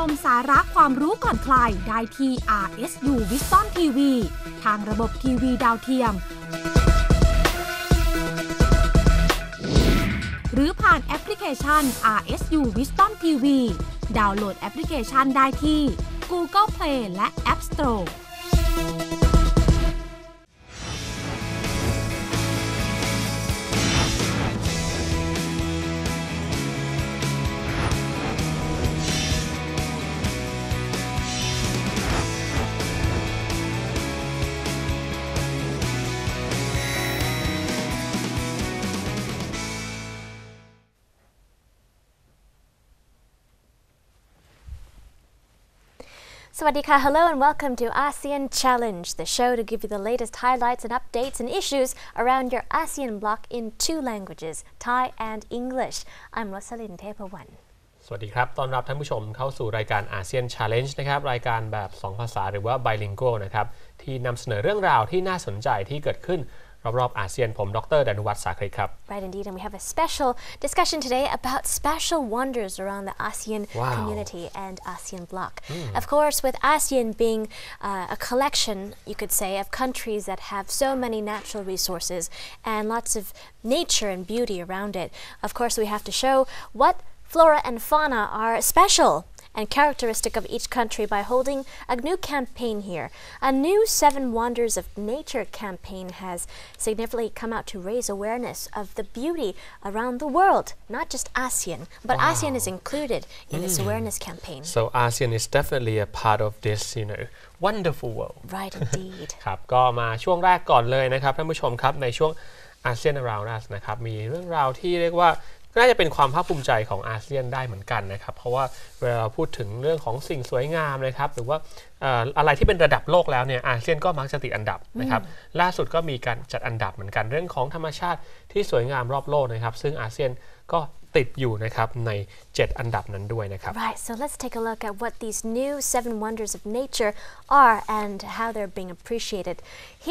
มสาระความรู้ก่อนใครได้ที่ RSU Wisdom TV ทางระบบทีวีดาวเทียมหรือผ่านแอปพลิเคชัน RSU Wisdom TV ดาวน์โหลดแอปพลิเคชันได้ที่ Google Play และ App Store Sawadika, hello and welcome to ASEAN Challenge, the show to give you the latest highlights and updates and issues around your ASEAN bloc in two languages, Thai and English. I'm Rosalyn Tepawan. สวัสดีครับต้อนรับท่านผู้ชมเข้าสู่รายการ ASEAN Challenge นะครับรายการแบบ2ภาษาหรือว่า bilingual นะครับที่นำเสนอเรื่องราวที่น่าสนใจที่เกิดขึ้นรอบๆอาเซียนผมดร.ดนุวัฒน์สาคริครับ Right indeed, and we have a special discussion today about special wonders around the ASEAN community and ASEAN bloc. Of course, with ASEAN being a collection, you could say, of countries that have so many natural resources and lots of nature and beauty around it. Of course, we have to show what flora and fauna are special.and characteristic of each country by holding a new campaign here. A new 7 Wonders of Nature campaign has significantly come out to raise awareness of the beauty around the world, not just ASEAN, but ASEAN is included in this awareness campaign. So ASEAN is definitely a part of this, wonderful world. Right indeed. ครับก็มาช่วงแรกก่อนเลยนะครับท่านผู้ชมครับในช่วง ASEAN Around US นะครับมีเรื่องราวที่เรียกว่าน่าจะเป็นความภาคภูมิใจของอาเซียนได้เหมือนกันนะครับเพราะว่าเวลาเราพูดถึงเรื่องของสิ่งสวยงามนะครับหรือว่าอะไรที่เป็นระดับโลกแล้วเนี่ยอาเซียนก็มักจะติดอันดับนะครับล่าสุดก็มีการจัดอันดับเหมือนกันเรื่องของธรรมชาติที่สวยงามรอบโลกนะครับซึ่งอาเซียนก็ติดอยู่นะครับใน7อันดับนั้นด้วยนะครับ Right, so let's take a look at what these new 7 wonders of nature are and how they're being appreciated.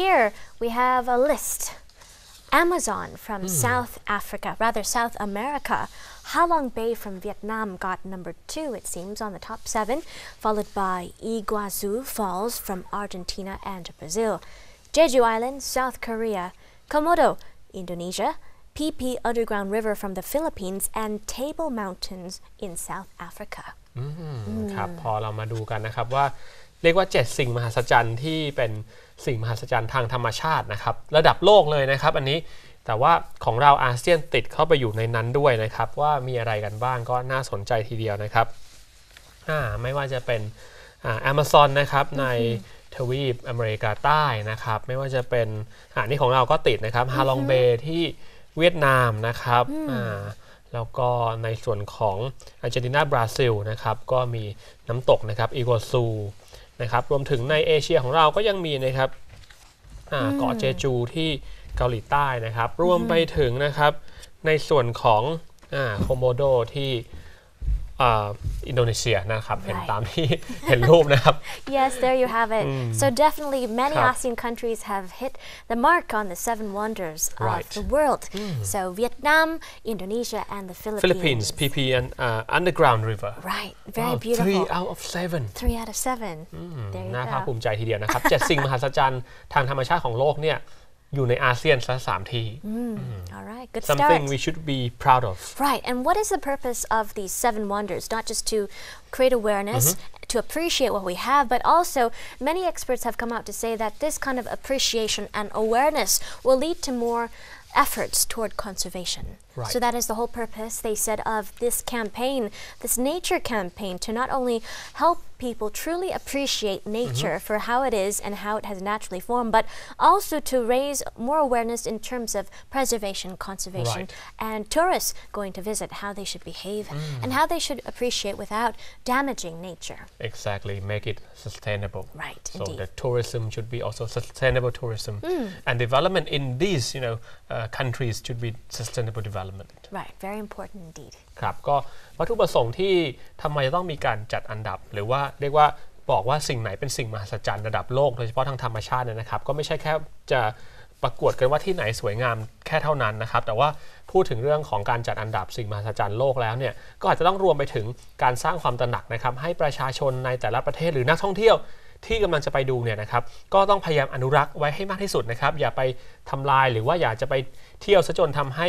Here we have a list.Amazon from South America. Halong Bay from Vietnam got number 2, it seems, on the top 7, followed by Iguazu Falls from Argentina and Brazil. Jeju Island, South Korea. Komodo, Indonesia. PP Underground River from the Philippines and Table Mountains in South Africa. ครับพอเรามาดูกันนะครับว่าเรียกว่า7สิ่งมหัศจรรย์ที่เป็นสิ่งมหัศจรรย์ทางธรรมชาตินะครับระดับโลกเลยนะครับอันนี้แต่ว่าของเราอาเซียนติดเข้าไปอยู่ในนั้นด้วยนะครับว่ามีอะไรกันบ้างก็น่าสนใจทีเดียวนะครับไม่ว่าจะเป็นAmazon นะครับในทวีปอเมริกาใต้นะครับไม่ว่าจะเป็นนี่ของเราก็ติดนะครับฮาลองเบย์ที่เวียดนามนะครับแล้วก็ในส่วนของอาร์เจนตินาบราซิลนะครับก็มีน้ำตกนะครับอีกัวซูนะครับรวมถึงในเอเชียของเราก็ยังมีนะครับเกาะเจจูที่เกาหลีใต้นะครับรวมไปถึงนะครับในส่วนของโคโมโดที่อินโดนีเซียนะครับเห็นตามที่เห็นรูปนะครับ Yes, there you have it. So definitely many ASEAN countries have hit the mark on the 7 wonders of the world. So Vietnam, Indonesia and the Philippines. PP and Underground River. Right, very beautiful. 3 out of 7. 3 out of 7. There you go. น่าภาคภูมิใจทีเดียวนะครับ7สิ่งมหัศจรรย์ทางธรรมชาติของโลกเนี่ยอยู่ในอาเซียนซะ3ที่ All right, good Something start. we should be proud of. Right, and what is the purpose of these 7 wonders? Not just to create awareness, to appreciate what we have, but also many experts have come out to say that this kind of appreciation and awareness will lead to more efforts toward conservation. Right. So that is the whole purpose, they said, of this campaign, this nature campaign, to not only help people truly appreciate nature for how it is and how it has naturally formed, but also to raise more awareness in terms of preservation, conservation, and tourists going to visit, how they should behave and how they should appreciate without damaging nature. Exactly, make it sustainable. Right, so indeed. the tourism should be also sustainable tourism, and development in these, countries should be sustainable development. Right, very important indeed. ครับก็วัตถุประสงค์ที่ทำไมต้องมีการจัดอันดับหรือว่าเรียกว่าบอกว่าสิ่งไหนเป็นสิ่งมหัศจรรย์ระดับโลกโดยเฉพาะทางธรรมชาติเนี่ยนะครับก็ไม่ใช่แค่จะ ประกวดกันว่าที่ไหนสวยงามแค่เท่านั้นนะครับแต่ว่าพูดถึงเรื่องของการจัดอันดับสิ่งมหัศจรรย์โลกแล้วเนี่ยก็อาจจะต้องรวมไปถึงการสร้างความตระหนักนะครับให้ประชาชนในแต่ละประเทศหรือนักท่องเที่ยวที่กำลังจะไปดูเนี่ยนะครับก็ต้องพยายามอนุรักษ์ไว้ให้มากที่สุดนะครับอย่าไปทำลายหรือว่าอยากจะไปเที่ยวซะจนทำให้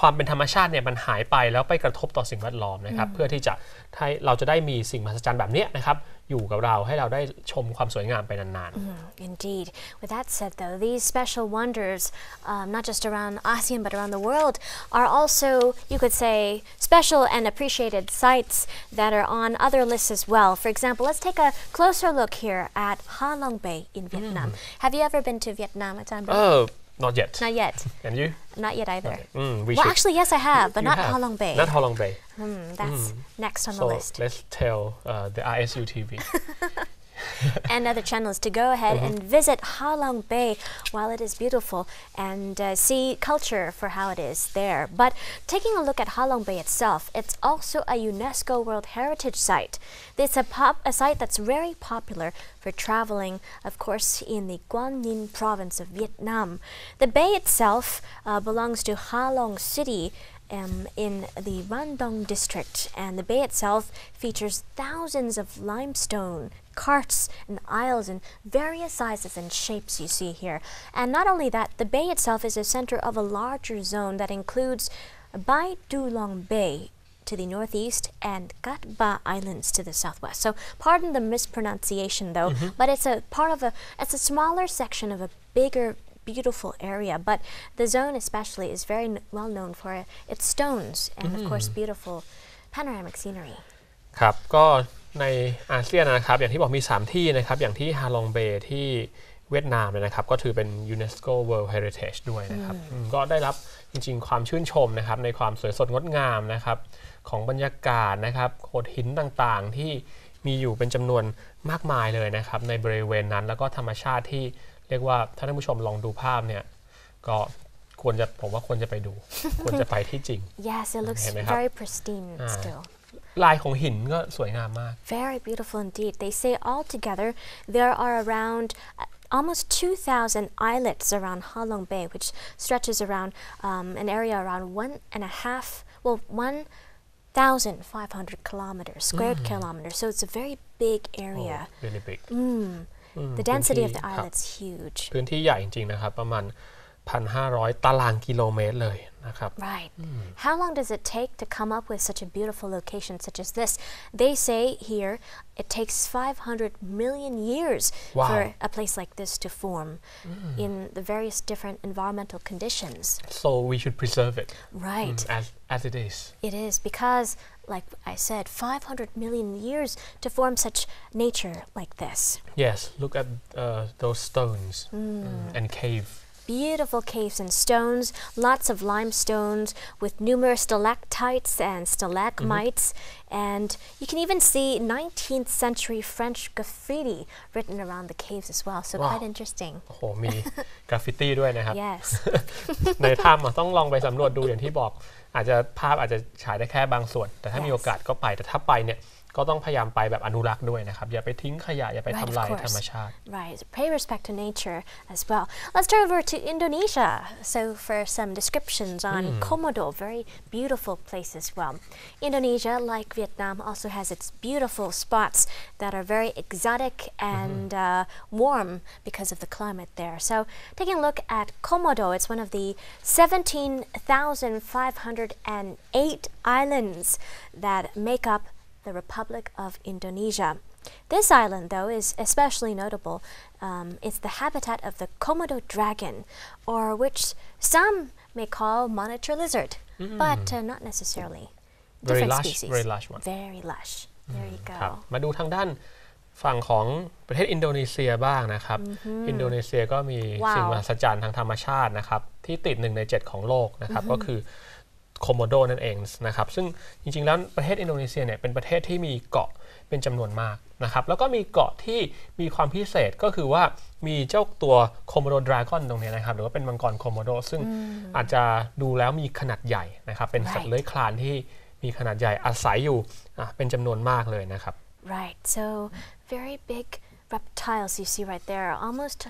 ความเป็นธรรมชาติเนี่ยมันหายไปแล้วไปกระทบต่อสิ่งแวดล้อมนะครับเพื่อที่จะให้เราจะได้มีสิ่งมหัศจรรย์แบบนี้นะครับอยู่กับเราให้เราได้ชมความสวยงามไปนานๆ Indeed. With that said, though, these special wonders, not just around ASEAN but around the world, are also, you could say, special and appreciated sites that are on other lists as well. For example, let's take a closer look here at Ha Long Bay in Vietnam. Have you ever been to Vietnam, Not yet. Not yet. And you? Not yet either. Well, actually, yes, I have, but not Ha Long Bay. Not Ha Long Bay. That's next on the list. So let's tell the RSU TV. And other channels to go ahead and visit Ha Long Bay while it is beautiful and see culture for how it is there. But taking a look at Ha Long Bay itself, it's also a UNESCO World Heritage Site. It's a site that's very popular for traveling, of course, in the Quang Ninh province of Vietnam. The bay itself belongs to Ha Long City in the Van Dong district, and the bay itself features thousands of limestone carts and aisles in various sizes and shapes you see here. And not only that, the bay itself is a center of a larger zone that includes Bai Du Long Bay to the northeast and Gat Ba Islands to the southwest. So pardon the mispronunciation though, but it's a smaller section of a bigger beautiful area, but the zone especially is very well known for its stones and of course beautiful panoramic scenery. ครับก็ในอาเซียนนะครับอย่างที่บอกมี3ที่นะครับอย่างที่ฮาลองเบย์ที่เวียดนามเลยนะครับก็ถือเป็น UNESCO World Heritage ด้วยนะครับก็ได้รับจริงๆความชื่นชมนะครับในความสวยสดงดงามนะครับของบรรยากาศนะครับโขดหินต่างๆที่มีอยู่เป็นจำนวนมากมายเลยนะครับในบริเวณนั้นแล้วก็ธรรมชาติที่เรียกว่าถ้าท่านผู้ชมลองดูภาพเนี่ยก็ผมว่าควรจะไปดู ควรจะไปที่จริง Yes, it looks very pristine still. ลายของหินก็สวยงามมาก Very beautiful indeed. They say altogether there are around almost 2,000 islets around Ha Long Bay, which stretches around an area around 1,500 kilometers, square kilometers. So it's a very big area. Oh, really big. The density of the islet's huge. พื้นที่ใหญ่จริงๆนะครับประมาณ 1,500 ตารางกิโลเมตรเลยนะครับ Right. How long does it take to come up with such a beautiful location such as this? They say here it takes 500 million years for a place like this to form in the various different environmental conditions. So we should preserve it. Right. As it is. It is because, like I said, 500 million years to form such nature like this. Yes, look at those stones and cave. Beautiful caves and stones, lots of limestones with numerous stalactites and stalagmites, and you can even see 19th century French graffiti written around the caves as well, so quite interesting. โอ้โหมีกราฟฟิตี้ด้วยนะครับ Yes. ในถ้ำต้องลองไปสำรวจดูอย่างที่บอกอาจจะภาพอาจจะฉายได้แค่บางส่วนแต่ถ้ามีโอกาสก็ไปแต่ถ้าไปเนี่ยก็ต้องพยายามไปแบบอนุรักษ์ด้วยนะครับอย่าไปทิ้งขยะอย่าไปทำลายธรรมชาติ Right, pay respect to nature as well. Let's turn over to Indonesia. So for some descriptions on Komodo, very beautiful place as well. Indonesia, like Vietnam, also has its beautiful spots that are very exotic and warm because of the climate there. So taking a look at Komodo, it's one of the 17,508 islands that make up the Republic of Indonesia. This island, though, is especially notable. It's the habitat of the Komodo dragon, or which some may call monitor lizard, but not necessarily. Very Different lush, species. very lush one. Very lush. There you go. มาดูทางด้านฝั่งของประเทศอินโดนีเซียบ้างนะครับอินโดนีเซียก็มีสิ่งมหัศจรรย์ทางธรรมชาตินะครับที่ติด1 ใน 7ของโลกนะครับก็คือโคโมโดนั่นเองนะครับซึ่งจริงๆแล้วประเทศอินโดนีเซียเนี่ยเป็นประเทศที่มีเกาะเป็นจำนวนมากนะครับแล้วก็มีเกาะที่มีความพิเศษก็คือว่ามีเจ้าตัวโคโมโดดราก้อนตรงนี้นะครับหรือว่าเป็นมังกรโคโมโดซึ่งอาจจะดูแล้วมีขนาดใหญ่นะครับเป็นสัตว์เลื้อยคลานที่มีขนาดใหญ่อาศัยอยู่เป็นจำนวนมากเลยนะครับ Right, so very big reptiles you see right there, almost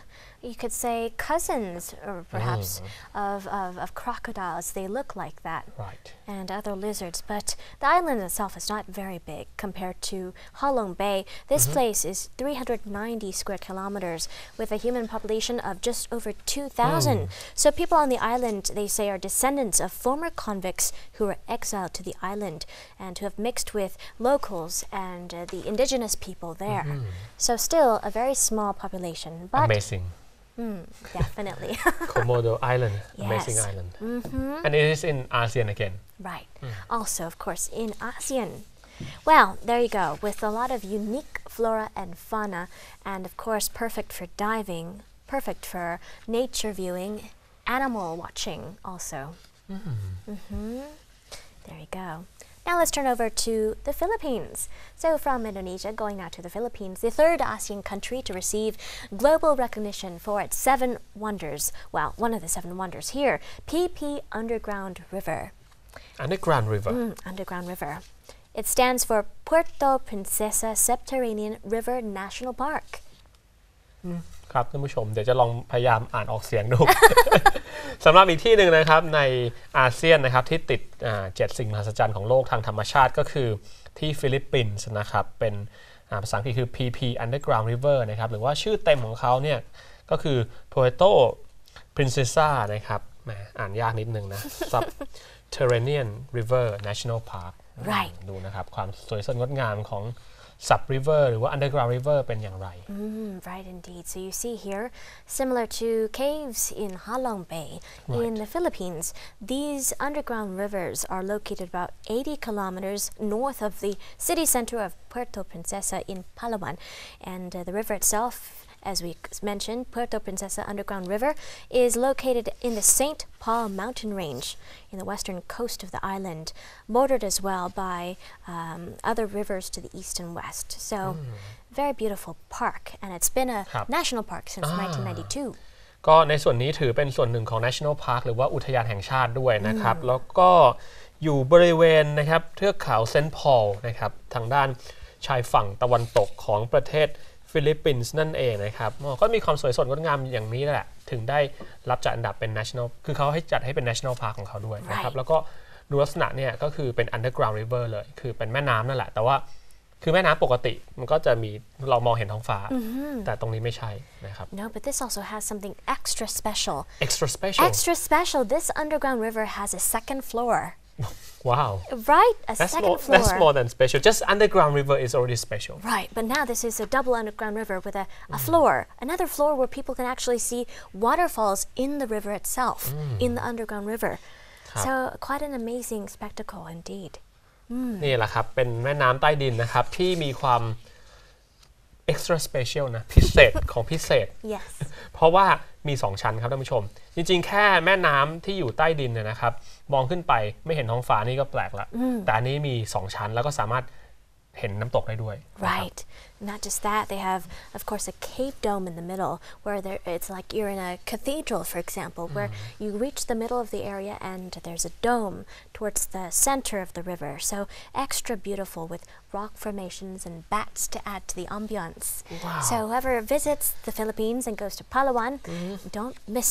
you could say cousins or perhaps of crocodiles. They look like that. Right. And other lizards. But the island itself is not very big compared to Halong Bay. This place is 390 square kilometers with a human population of just over 2,000. So people on the island, they say, are descendants of former convicts who were exiled to the island and who have mixed with locals and the indigenous people there. So still a very small population. But Amazing. Definitely. Komodo Island, amazing Yes. island. And it is in ASEAN again. Right. Also, of course, in ASEAN. Well, there you go, with a lot of unique flora and fauna, and of course, perfect for diving, perfect for nature viewing, animal watching also. There you go. Now let's turn over to the Philippines. So from Indonesia, going now to the Philippines, the third ASEAN country to receive global recognition for its 7 wonders. Well, one of the 7 wonders here, PP Underground River. Underground River. Underground River. It stands for Puerto Princesa Subterranean River National Park. ครับท่านผู้ชมเดี๋ยวจะลองพยายามอ่านออกเสียงดู สำหรับอีกที่หนึ่งนะครับในอาเซียนนะครับที่ติด7 สิ่งมหัศจรรย์ของโลกทางธรรมชาติก็คือที่ฟิลิปปินส์นะครับเป็นภาษาอังกฤษคือ PP Underground River นะครับหรือว่าชื่อเต็มของเขาเนี่ยก็คือ Puerto Princesa นะครับอ่านยากนิดนึงนะ Subterranean River National Park Right. ดูนะครับความสวยสดงดงามของSub River หรือว่า Underground River เป็นอย่างไร Right indeed. So you see here, similar to caves in Halong Bay in the Philippines, these underground rivers are located about 80 kilometers north of the city center of Puerto Princesa in Palawan. And the river itself, as we mentioned, Puerto Princesa Underground River is located in the St. Paul mountain range in the western coast of the island, bordered as well by other rivers to the east and west. So, very beautiful park, and it's been a national park since 1992. ก็ในส่วนนี้ถือเป็นส่วนหนึ่งของ National Park หรือว่าอุทยานแห่งชาติด้วยนะครับแล้วก็อยู่บริเวณนะครับเทือกเขาเซนต์พอลนะครับทางด้านชายฝั่งตะวันตกของประเทศฟิลิปปินส์นั่นเองนะครับก็มีความสวยสดงดงามอย่างนี้แหละถึงได้รับจัดอันดับเป็น National คือเขาให้จัดให้เป็น National Park ของเขาด้วยนะครับแล้วก็ดูลักษณะเนี่ยก็คือเป็น Underground River เลยคือเป็นแม่น้ำนั่นแหละแต่ว่าคือแม่น้ำปกติมันก็จะมีเรามองเห็นท้องฟ้าแต่ตรงนี้ไม่ใช่นะครับ No, but this also has something extra special. Extra special. Extra special. This underground river has a second floor. Wow. Right? That's more than special. Just underground river is already special. Right, but now this is a double underground river with a floor. Another floor where people can actually see waterfalls in the river itself, in the underground river. So quite an amazing spectacle indeed. นี่แหละครับเป็นแม่น้ำใต้ดินนะครับที่มีความ extra special นะพิเศษของพิเศษ Yes. เพราะว่ามี2ชั้นครับท่านผู้ชมจริงๆแค่แม่น้ำที่อยู่ใต้ดินเนี่ยนะครับมองขึ้นไปไม่เห็นท้องฟ้านี่ก็แปลกละแต่อันนี้มี2ชั้นแล้วก็สามารถเห็นน้ำตกได้ด้วย Right. Not just that, they have, of course, a cave dome in the middle where it's like you're in a cathedral, for example, where you reach the middle of the area and there's a dome towards the center of the river. So extra beautiful with rock formations and bats to add to the ambiance. Wow. So whoever visits the Philippines and goes to Palawan, don't miss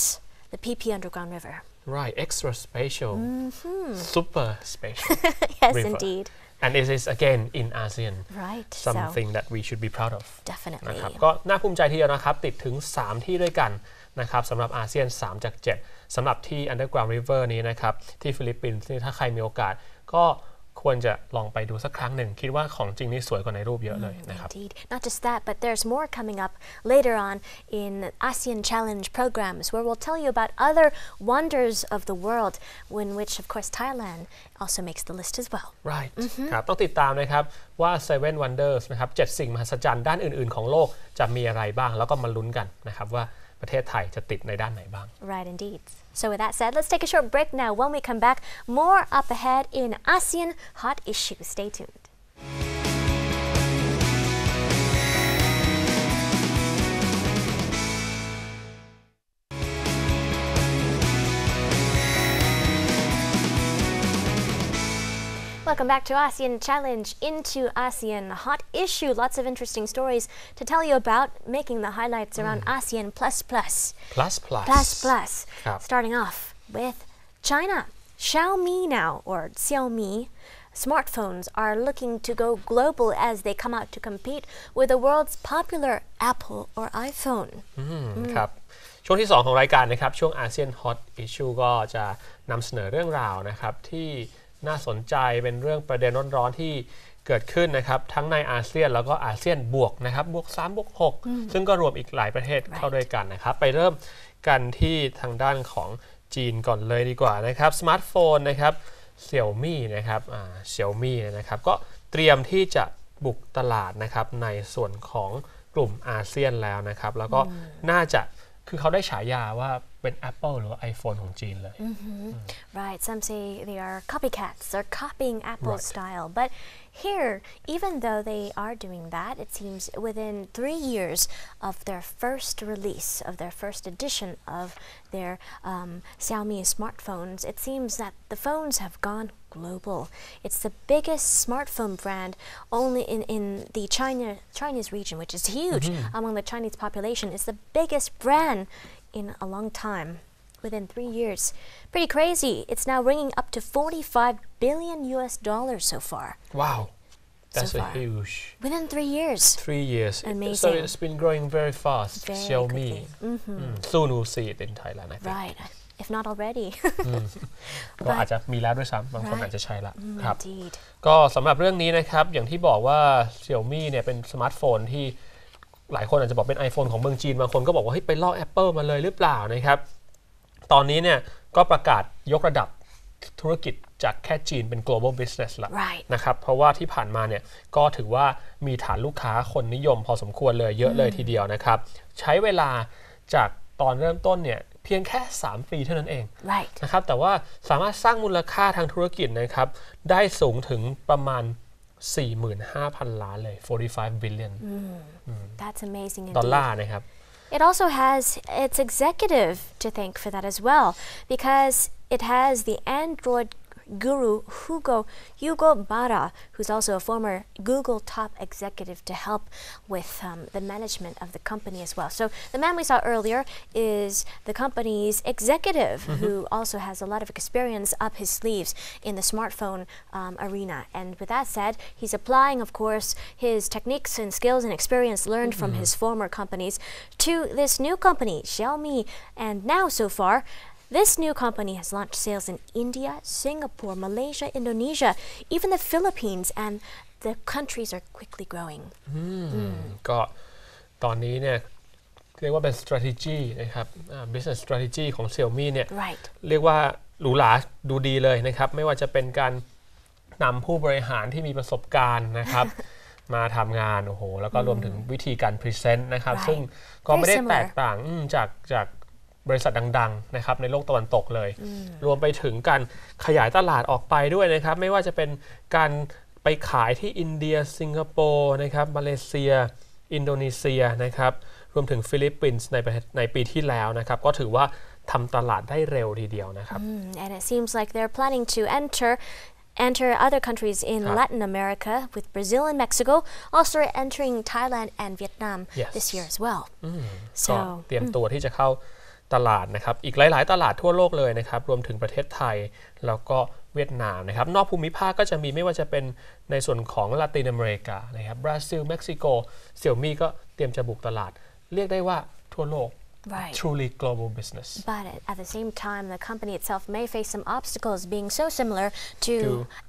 the PP Underground River. Right extra special super special Yes, river. Indeed.And it is again in ASEAN right something that we should be proud of definitely นะครับก็น่าภูมิใจทีเดียวนะครับติดถึง3ที่ด้วยกันนะครับสำหรับอาเซียน3จาก7สำหรับที่ Underground River นี้นะครับที่ฟิลิปปินส์ถ้าใครมีโอกาสก็ควรจะลองไปดูสักครั้งหนึ่งคิดว่าของจริงนี่สวยกว่าในรูปเยอะเลยนะครับ Indeed. Not just that, but there's more coming up later on in ASEAN Challenge programs where we'll tell you about other wonders of the world, in which, of course, Thailand also makes the list as well. Right ครับต้องติดตามนะครับว่า 7 Wonders นะครับ7 สิ่งมหัศจรรย์ด้านอื่นๆของโลกจะมีอะไรบ้างแล้วก็มาลุ้นกันนะครับว่าประเทศไทยจะติดในด้านไหนบ้าง Right indeed. So with that said, let's take a short break now. When we come back, more up ahead in ASEAN Hot Issues. Stay tuned. Welcome back to ASEAN Challenge into ASEAN Hot Issue. Lots of interesting stories to tell you about, making the highlights around ASEAN plus. Starting off with China. Xiaomi now, or Xiaomi, smartphones are looking to go global as they come out to compete with the world's popular Apple or iPhone. ครับช่วงที่2ของรายการนะครับช่วง ASEAN Hot Issue ก็จะนำเสนอเรื่องราวนะครับที่น่าสนใจเป็นเรื่องประเด็นร้อนๆที่เกิดขึ้นนะครับทั้งในอาเซียนแล้วก็อาเซียนบวกนะครับบวก3บวก6ซึ่งก็รวมอีกหลายประเทศเข้าด้วยกันนะครับไปเริ่มกันที่ทางด้านของจีนก่อนเลยดีกว่านะครับสมาร์ทโฟนนะครับ Xiaomi นะครับXiaomi นะครับก็เตรียมที่จะบุกตลาดนะครับในส่วนของกลุ่มอาเซียนแล้วนะครับแล้วก็น่าจะคือเขาได้ฉายาว่าเป็น Apple หรือว่า iPhone ของจีนเลย Right, some say they are copycats, they're copying Apple's style, but here, even though they are doing that, it seems within 3 years of their first release, of their first edition of their Xiaomi smartphones, it seems that the phones have gone global. It's the biggest smartphone brand only in the Chinese region, which is huge among the Chinese population. It's the biggest brand in a long time. Within 3 years. Pretty crazy. It's now ringing up to $45 billion so far. Wow. That's a huge. Within 3 years. 3 years. Amazing. So it's been growing very fast. Very Xiaomi. Soon we'll see it in Thailand, I think. Right. If not already. ก็อาจจะมีแล้วด้วยซ้ำบางคนอาจจะใช้ละครับ Indeed. ก็สำหรับเรื่องนี้นะครับอย่างที่บอกว่า Xiaomi เนี่ยเป็นสมาร์ทโฟนที่หลายคนอาจจะบอกเป็น iPhone ของเมืองจีนบางคนก็บอกว่าเฮ้ยไปลอก Apple มาเลยหรือเปล่านะครับตอนนี้เนี่ยก็ประกาศยกระดับธุรกิจจากแค่จีนเป็น global business ละนะครับเพราะว่าที่ผ่านมาเนี่ยก็ถือว่ามีฐานลูกค้าคนนิยมพอสมควรเลยเยอะเลยทีเดียวนะครับใช้เวลาจากตอนเริ่มต้นเนี่ยเพียงแค่3 ปีเท่านั้นเองนะครับแต่ว่าสามารถสร้างมูลค่าทางธุรกิจนะครับได้สูงถึงประมาณ 45,000 ล้านเลย45 billion That's amazing indeed. ดอลลาร์นะครับIt also has its executive to thank for that as well, because it has the Android guru Hugo Barra, who's also a former Google top executive to help with the management of the company as well. So the man we saw earlier is the company's executive, who also has a lot of experience up his sleeves in the smartphone arena. And with that said, he's applying, of course, his techniques and skills and experience learned from his former companies to this new company, Xiaomi. And now, so far, this new company has launched sales in India, Singapore, Malaysia, Indonesia, even the Philippines, and the countries are quickly growing. ก็ตอนนี้เนี่ยเรียกว่าเป็น strategy นะครับbusiness strategy ของ Xiaomi เนี่ยเรียกว่าหรูหราดูดีเลยนะครับไม่ว่าจะเป็นการนำผู้บริหารที่มีประสบการณ์นะครับ มาทำงานโอ้โหแล้วก็รวมถึงวิธีการ present นะครับซึ่งก็ไม่ได้แตกต่างจากบริษัทดังๆนะครับในโลกตะวันตกเลยรวมไปถึงการขยายตลาดออกไปด้วยนะครับไม่ว่าจะเป็นการไปขายที่อินเดียสิงคโปร์นะครับมาเลเซียอินโดนีเซียนะครับรวมถึงฟิลิปปินส์ในปีที่แล้วนะครับก็ถือว่าทำตลาดได้เร็วทีเดียวนะครับ And it seems like they're planning to enter other countries in Latin America with Brazil and Mexico, also entering Thailand and Vietnam this year as well. ก็เตรียมตัวที่จะเข้าตลาดนะครับอีกหลายๆตลาดทั่วโลกเลยนะครับรวมถึงประเทศไทยแล้วก็เวียดนามนะครับนอกภูมิภาคก็จะมีไม่ว่าจะเป็นในส่วนของลาตินอเมริกานะครับบราซิลเม็กซิโก Xiaomi ก็เตรียมจะบุกตลาดเรียกได้ว่าทั่วโลกtruly global business. But at the same time, the company itself may face some obstacles being so similar to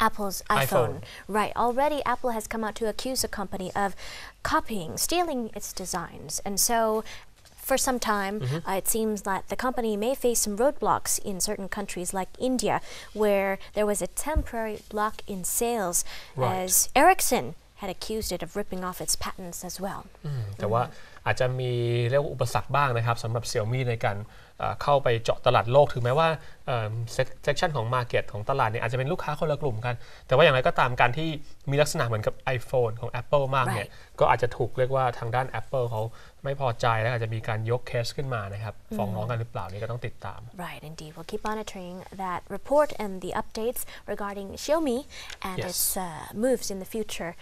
Apple's iPhone. Right. Already, Apple has come out to accuse the company of copying, stealing its designs. And so, for some time, it seems that the company may face some roadblocks in certain countries like India, where there was a temporary block in sales as Ericsson had accused it of ripping off its patents as well. แต่ว่าอาจจะมีเรียกว่าอุปสรรคบ้างนะครับสำหรับ Xiaomi ในการ เข้าไปเจาะตลาดโลกถึงแม้ว่าเซกชันของ Market ของตลาดเนี่ยอาจจะเป็นลูกค้าคนละกลุ่มกันแต่ว่าอย่างไรก็ตามการที่มีลักษณะเหมือนกับ iPhone ของ Apple มากเนี่ยก็อาจจะถูกเรียกว่าทางด้าน Apple เขาไม่พอใจและอาจจะมีการยกเคสขึ้นมานะครับฟ้องร้องกันหรือเปล่านี่ก็ต้องติดตาม Right, indeed. We'll keep monitoring that report and the updates regarding Xiaomi and its moves in the future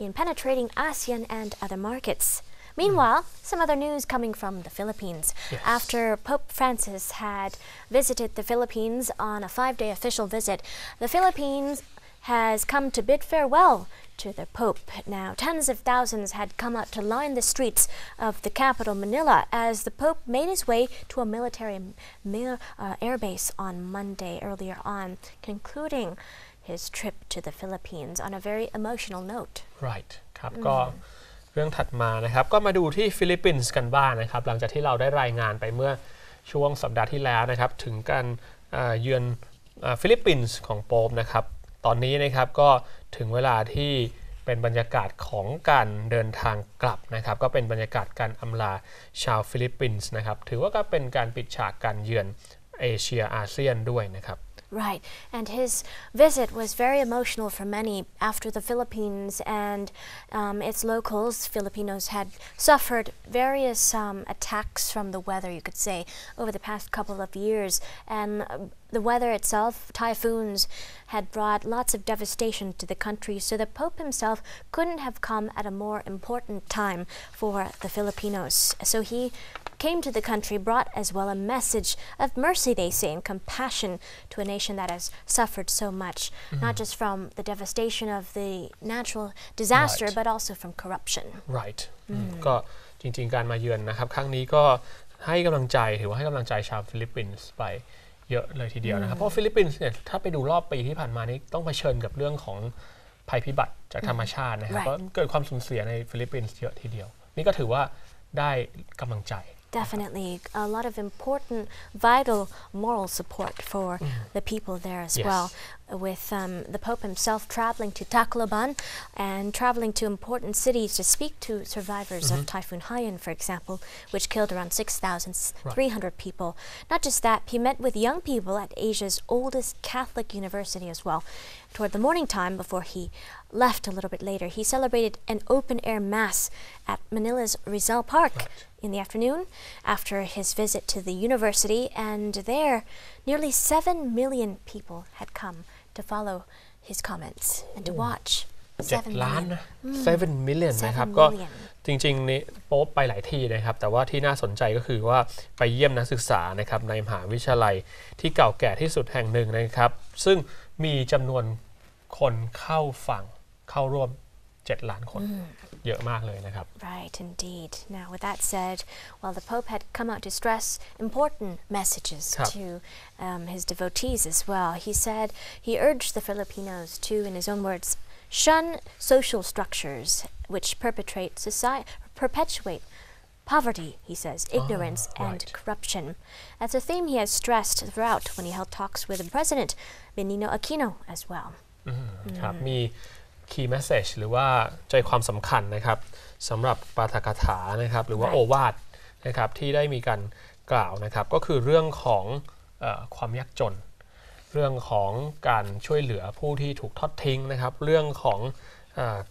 in penetrating ASEAN and other markets.Meanwhile, some other news coming from the Philippines. Yes. After Pope Francis had visited the Philippines on a 5-day official visit, the Philippines has come to bid farewell to the Pope. Now, tens of thousands had come out to line the streets of the capital, Manila, as the Pope made his way to a military airbase on Monday earlier on, concluding his trip to the Philippines on a very emotional note. Right. ครับก็เรื่องถัดมานะครับก็มาดูที่ฟิลิปปินส์กันบ้างนะครับหลังจากที่เราได้รายงานไปเมื่อช่วงสัปดาห์ที่แล้วนะครับถึงการเยือนฟิลิปปินส์ของโป๊ปนะครับตอนนี้นะครับก็ถึงเวลาที่เป็นบรรยากาศของการเดินทางกลับนะครับก็เป็นบรรยากาศการอำลาชาวฟิลิปปินส์นะครับถือว่าก็เป็นการปิดฉากการเยือนเอเชียอาเซียนด้วยนะครับ Right, and his visit was very emotional for many after the Philippines and its locals, Filipinos, had suffered various attacks from the weather, you could say, over the past couple of years. And the weather itself, typhoons, had brought lots of devastation to the country, so the Pope himself couldn't have come at a more important time for the Filipinos. So he came to the country, brought as well a message of mercy, they say, and compassion to a nation that has suffered so much, not just from the devastation of the natural disaster, but also from corruption. Right. ก็จริงๆการมาเยือนนะครับครั้งนี้ก็ให้กำลังใจถือว่าให้กำลังใจชาวฟิลิปปินส์ไปเยอะเลยทีเดียวนะครับเพราะฟิลิปปินส์เนี่ยถ้าไปดูรอบปีที่ผ่านมานี้ต้องเผชิญกับเรื่องของภัยพิบัติจากธรรมชาตินะครับก็เกิดความสูญเสียในฟิลิปปินส์เยอะทีเดียวนี่ก็ถือว่าได้กำลังใจ Definitely a lot of important, vital moral support for the people there as well, with the Pope himself traveling to Tacloban and traveling to important cities to speak to survivors of Typhoon Haiyan, for example, which killed around 6,300 people. Not just that, he met with young people at Asia's oldest Catholic university as well. Toward the morning time, before he left a little bit later, he celebrated an open-air mass at Manila's Rizal Park in the afternoon after his visit to the university, and there nearly 7 million people had come to follow his comments and to watch. 7 ล้านนะ7 million นะครับก็จริงๆนี่โป๊ปไปหลายที่นะครับแต่ว่าที่น่าสนใจก็คือว่าไปเยี่ยมนักศึกษานะครับในมหาวิทยาลัยที่เก่าแก่ที่สุดแห่งหนึ่งนะครับซึ่งมีจำนวนคนเข้าฟังเข้าร่วม7 ล้านคนเยอะมากเลยนะครับ Right, indeed. Now, with that said, well, the Pope had come out to stress important messages to his devotees as well. He said he urged the Filipinos to, in his own words, shun social structures which perpetuate poverty, he says, ignorance and corruption. That's a theme he has stressed throughout when he held talks with the President, Benigno Aquino, as well. ครับมีคีย์แมสเซจหรือว่าใจความสำคัญนะครับสำหรับปาฐกถานะครับหรือว่าโอวาทนะครับที่ได้มีการกล่าวนะครับก็คือเรื่องของความยากจนเรื่องของการช่วยเหลือผู้ที่ถูกทอดทิ้งนะครับเรื่องของ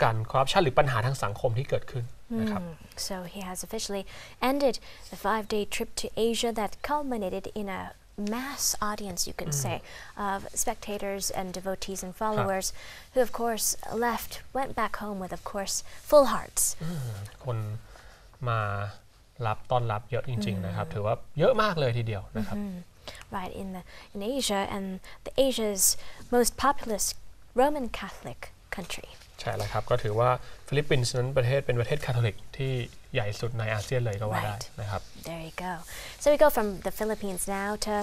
การคอร์รัปชันหรือปัญหาทางสังคมที่เกิดขึ้นนะครับ So he has officially ended the 5-day trip to Asia that culminated in a mass audience, you can say, of spectators and devotees and followers who, of course, went back home with, of course, full hearts. คนมาต้อนรับเยอะจริงๆนะครับถือว่าเยอะมากเลยทีเดียวนะครับ Right, in Asia, and Asia's most populous Roman Catholic country. ใช่แล้วครับก็ถือว่าฟิลิปปินส์นั้นเป็นประเทศคาทอลิกที่ใหญ่สุดในอาเซียนเลยก็ว่าได้นะครับ There you go. So we go from the Philippines now to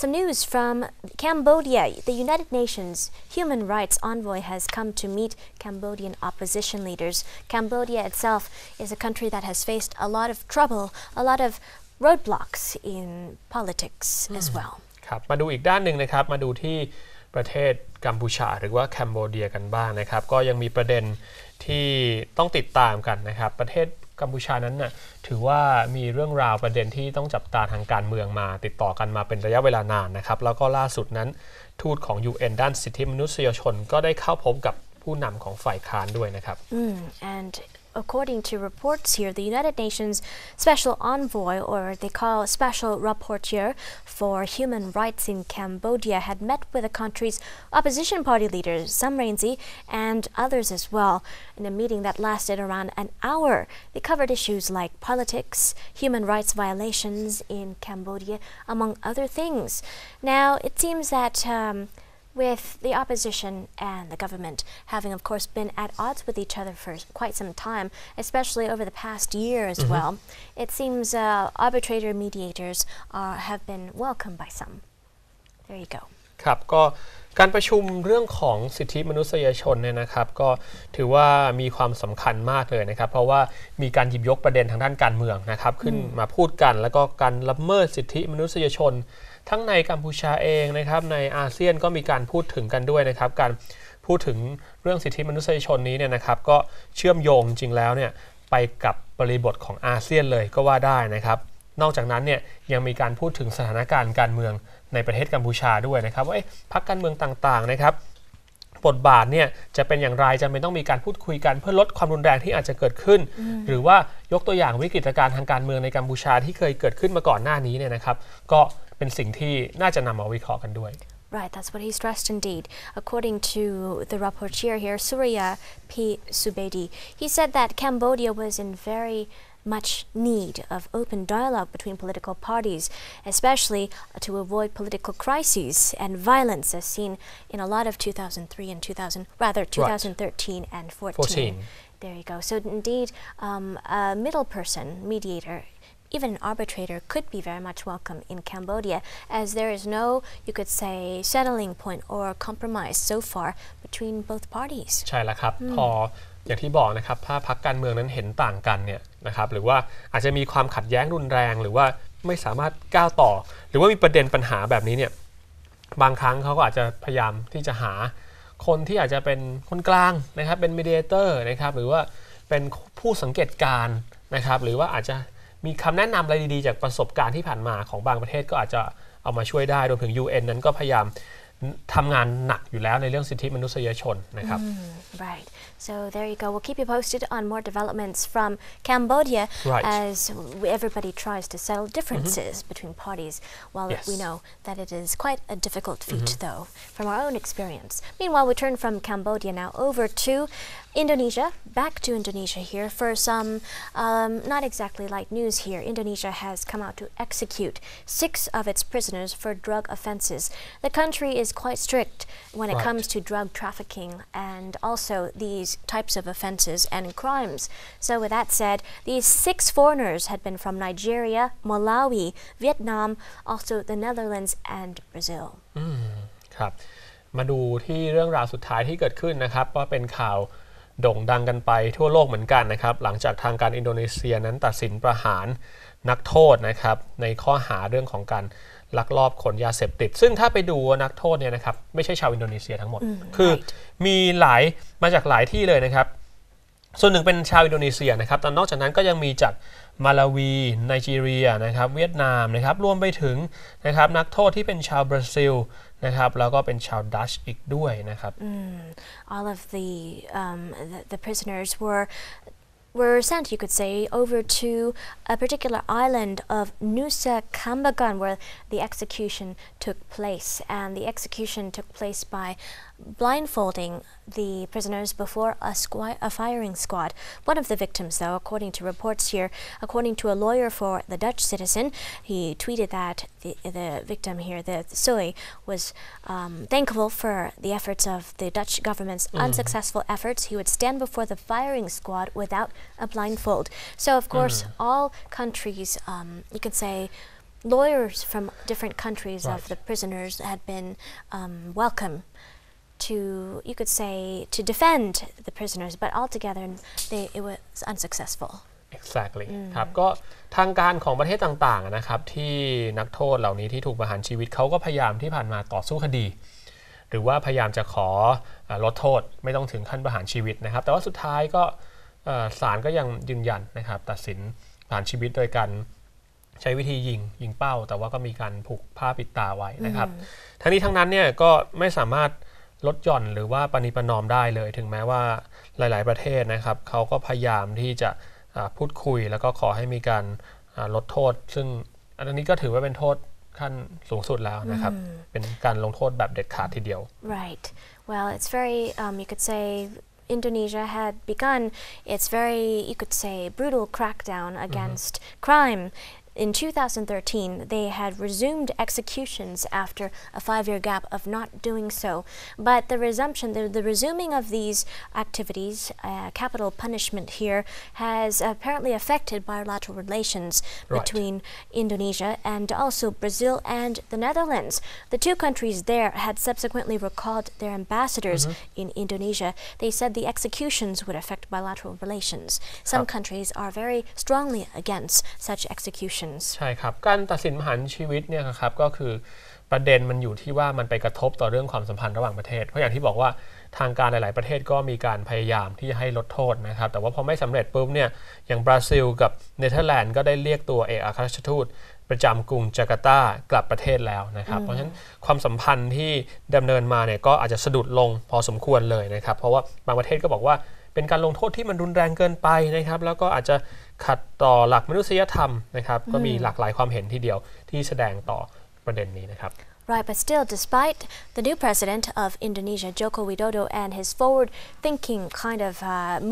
some news from Cambodia. The United Nations Human Rights Envoy has come to meet Cambodian opposition leaders. Cambodia itself is a country that has faced a lot of trouble, a lot of roadblocks in politics as well. ครับมาดูอีกด้านหนึ่งนะครับมาดูที่ประเทศกัมพูชาหรือว่าแคนเบเดียกันบ้างนะครับก็ยังมีประเด็นที่ต้องติดตามกันนะครับประเทศ กัมพูชานั้นน่ะถือว่ามีเรื่องราวประเด็นที่ต้องจับตาทางการเมืองมาติดต่อกันมาเป็นระยะเวลานานนะครับแล้วก็ล่าสุดนั้นทูตของ UN ด้านสิทธิมนุษยชนก็ได้เข้าพบกับผู้นำของฝ่ายค้านด้วยนะครับ and according to reports here, the United Nations Special Envoy, or they call Special Rapporteur for Human Rights in Cambodia, had met with the country's opposition party leaders, Sam Rainsy, and others as well. In a meeting that lasted around an hour, they covered issues like politics, human rights violations in Cambodia, among other things. Now, it seems that with the opposition and the government having, of course, been at odds with each other for quite some time, especially over the past year as well, it seems arbitrator mediators have been welcomed by some. There you go. ครับก็การประชุมเรื่องของสิทธิมนุษยชนเนี่ยนะครับก็ถือว่ามีความสำคัญมากเลยนะครับเพราะว่ามีการหยิบยกประเด็นทางด้านการเมืองนะครับขึ้นมาพูดกันแล้วก็การละเมิดสิทธิมนุษยชนทั้งในกัมพูชาเองนะครับในอาเซียนก็มีการพูดถึงกันด้วยนะครับการพูดถึงเรื่องสิทธิมนุษยชนนี้เนี่ยนะครับก็เชื่อมโยงจริงแล้วเนี่ยไปกับบริบทของอาเซียนเลยก็ว่าได้นะครับนอกจากนั้นเนี่ยยังมีการพูดถึงสถานการณ์การเมืองในประเทศกัมพูชาด้วยนะครับว่าพรรคการเมืองต่างๆนะครับบทบาทเนี่ยจะเป็นอย่างไรจำเป็นต้องมีการพูดคุยกันเพื่อลดความรุนแรงที่อาจจะเกิดขึ้นหรือว่ายกตัวอย่างวิกฤตการณ์ทางการเมืองในกัมพูชาที่เคยเกิดขึ้นมาก่อนหน้านี้เนี่ยนะครับก็เป็นสิ่งที่น่าจะนำมาวิเคราะห์กันด้วย Right, that's what he stressed indeed. According to the rapporteur here, Surya P. Subedi, he said that Cambodia was in very much need of open dialogue between political parties, especially to avoid political crises and violence as seen in a lot of 2003 and 2013 and 14. There you go. So indeed, a middle person, mediator, even an arbitrator could be very much welcome in Cambodia, as there is no, you could say, settling point or compromise so far between both parties. ใช่แล้วครับพออย่างที่บอกนะครับถ้าพรรคการเมืองนั้นเห็นต่างกันเนี่ยนะครับหรือว่าอาจจะมีความขัดแย้งรุนแรงหรือว่าไม่สามารถก้าวต่อหรือว่ามีประเด็นปัญหาแบบนี้เนี่ยบางครั้งเขาก็อาจจะพยายามที่จะหาคนที่อาจจะเป็นคนกลางนะครับเป็นมีเดียเตอร์นะครับหรือว่าเป็นผู้สังเกตการณ์นะครับหรือว่าอาจจะมีคำแนะนำอะไรดีๆจากประสบการณ์ที่ผ่านมาของบางประเทศก็อาจจะเอามาช่วยได้รวมถึง UN นั้นก็พยายามทำงานหนักอยู่แล้วในเรื่องสิทธิมนุษยชนนะครับ Right. So there you go. We'll keep you posted on more developments from Cambodia as everybody tries to settle differences between parties. While we know that it is quite a difficult feat, though, from our own experience. Meanwhile, we turn from Cambodia now over to Indonesia. Back to Indonesia here for some not exactly light news here. Indonesia has come out to execute 6 of its prisoners for drug offenses. The country is quite strict when it comes to drug trafficking and also these types of offenses and crimes. So with that said, these 6 foreigners had been from Nigeria, Malawi, Vietnam, also the Netherlands and Brazil. ครับมาดูที่เรื่องราวสุดท้ายที่เกิดขึ้นนะครับว่าเป็นข่าวโด่งดังกันไปทั่วโลกเหมือนกันนะครับหลังจากทางการอินโดนีเซียนั้นตัดสินประหารนักโทษนะครับในข้อหาเรื่องของการลักลอบขนยาเสพติดซึ่งถ้าไปดูนักโทษเนี่ยนะครับไม่ใช่ชาวอินโดนีเซียทั้งหมดคือมีมาจากหลายที่เลยนะครับส่วนหนึ่งเป็นชาวอินโดนีเซียนะครับแต่นอกจากนั้นก็ยังมีจากมาลาวีไนจีเรียนะครับเวียดนามนะครับรวมไปถึงนะครับนักโทษที่เป็นชาวบราซิลนะครับแล้วก็เป็นชาวดัชอีกด้วยนะครับ All of the prisoners were sent, you could say, over to a particular island of Nusa Kambangan where the execution took place. And the execution took place by blindfolding the prisoners before a firing squad. One of the victims, though, according to reports here, according to a lawyer for the Dutch citizen, he tweeted that the victim here, the Soy, was thankful for the efforts of the Dutch government's unsuccessful efforts. He would stand before the firing squad without a blindfold. So, of course, all countries, you could say, lawyers from different countries of the prisoners had been welcome to, you could say, to defend the prisoners, but altogether it was unsuccessful. Exactly ครับก็ทางการของประเทศต่างๆนะครับที่นักโทษเหล่านี้ที่ถูกประหารชีวิตเขาก็พยายามที่ผ่านมาต่อสู้คดีหรือว่าพยายามจะขอลดโทษไม่ต้องถึงขั้นประหารชีวิตนะครับแต่ว่าสุดท้ายก็ ศาลก็ยังยืนยันนะครับตัดสินประหารชีวิตโดยการใช้วิธียิงเป้าแต่ว่าก็มีการผูกผ้าปิดตาไว้นะครับทั้งนี้ทั้งนั้นเนี่ยก็ไม่สามารถลดหย่อนหรือว่าประนีประนอมได้เลยถึงแม้ว่าหลายๆประเทศนะครับเขาก็พยายามที่จะพูดคุยแล้วก็ขอให้มีการลดโทษซึ่งอันนี้ก็ถือว่าเป็นโทษขั้นสูงสุดแล้วนะครับเป็นการลงโทษแบบเด็ดขาดทีเดียว Right. Well, it's very you could say Indonesia had begun its very, you could say, brutal crackdown against crime. In 2013, they had resumed executions after a 5-year gap of not doing so. But the resuming of these activities, capital punishment here, has apparently affected bilateral relations between Indonesia and also Brazil and the Netherlands. The two countries there had subsequently recalled their ambassadors in Indonesia. They said the executions would affect bilateral relations. Some countries are very strongly against such executions.ใช่ครับการตัดสินประหารชีวิตเนี่ยครับก็คือประเด็นมันอยู่ที่ว่ามันไปกระทบต่อเรื่องความสัมพันธ์ระหว่างประเทศเพราะอย่างที่บอกว่าทางการหลายๆประเทศก็มีการพยายามที่จะให้ลดโทษนะครับแต่ว่าพอไม่สำเร็จปุ๊บเนี่ยอย่างบราซิลกับเนเธอร์แลนด์ก็ได้เรียกตัวเอกอัครราชทูตประจำกรุงจาการ์ตากลับประเทศแล้วนะครับเพราะฉะนั้นความสัมพันธ์ที่ดำเนินมาเนี่ยก็อาจจะสะดุดลงพอสมควรเลยนะครับเพราะว่าบางประเทศก็บอกว่าเป็นการลงโทษที่มันรุนแรงเกินไปนะครับแล้วก็อาจจะขัดต่อหลักมนุษยธรรมนะครับก็มีหลากหลายความเห็นทีเดียวที่แสดงต่อประเด็นนี้นะครับ Right, but still, despite the new president of Indonesia, Joko Widodo, and his forward-thinking kind of